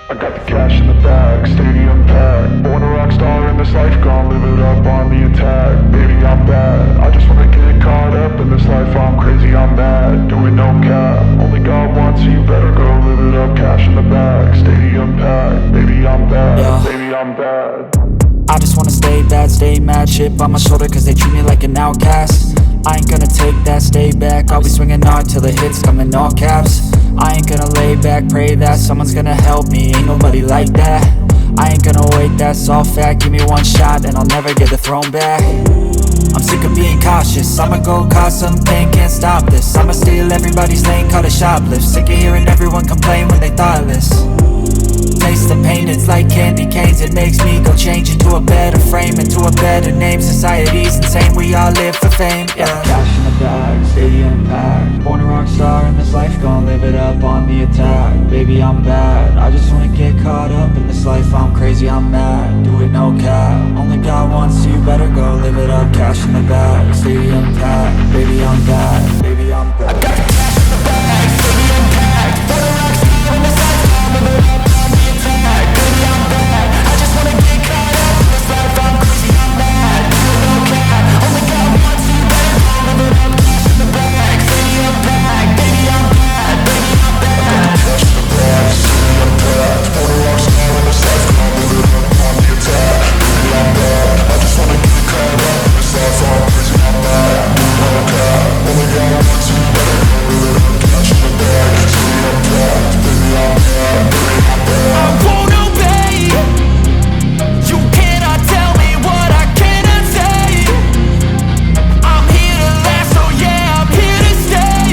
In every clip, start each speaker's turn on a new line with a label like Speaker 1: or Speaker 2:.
Speaker 1: I got the cash in the bag, stadium packed. Born a rock star in this life, gon' live it up on the attack. Baby, I'm bad, I just wanna get caught up in this life. I'm crazy, I'm mad, doing no cap. Only God wants, so you better go live it up. Cash in the bag, stadium packed. Baby, I'm bad,
Speaker 2: Yeah.
Speaker 1: baby, I'm bad.
Speaker 2: I just wanna stay bad, stay mad. Chip on my shoulder cause they treat me like an outcast. I ain't gonna take that, stay back. I'll be swinging hard till the hits come in all caps. I ain't gonna lay back, pray that someone's gonna help me. Ain't nobody like that. I ain't gonna wait, that's all fact. Give me one shot and I'll never get the throne back. I'm sick of being cautious, I'ma go cause some pain, can't stop this. I'ma steal everybody's lane, call it shoplift. Sick of hearing everyone complain when they thoughtless. Taste the pain, it's like candy canes. It makes me go change into a better frame, into a better name. Society's insane, we all live for fame, yeah. Cash in the bag, stadium packed. Born a rock star in this life, gon' live it up on the attack. Baby, I'm bad, I just wanna get caught up in this life. I'm crazy, I'm mad, do it no cap. Only God wants, so you better go live it up. Cash in the bag, stadium packed. Baby, I'm bad, baby, I'm bad. I got the cash in the bag, stadium packed. Born a rock star in this life, gon' live it up on the attack. Baby, I'm bad, I just wanna get caught up in this life. I'm crazy, I'm mad, do it no cap. Only God wants, so you better go live it up. Cash in the bag, stadium packed. Baby, I'm bad, baby, I'm bad.
Speaker 1: Cash in the bag, stadium packed. Born a rock star in this life, gon' live it up on the attack. Baby, I'm bad, I just wanna get caught up in this life. I'm crazy, I'm mad, do it no cap. Only God wants, so you better go live it up. Cash in the bag, stadium packed. Baby, I'm bad, baby, I'm bad.
Speaker 2: I won't obey. You cannot tell me what I cannot say. I'm here to last, so yeah, I'm here to stay.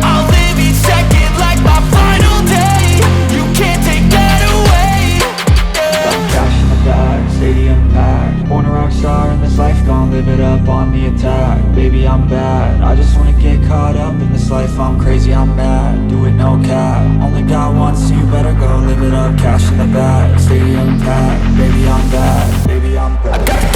Speaker 2: I'll live each second like my final day. You can't take that away, yeah. Cash in the bag, stadium packed. Born a rock star in this life, gon' live it up on the attack. Baby, I'm bad, I just wanna get caught up in this life. I'm crazy, I'm mad, do it no cap. Only God wants, so you better go live it up. Cash in the bag, stadium packed. Baby, I'm bad, baby, I'm bad.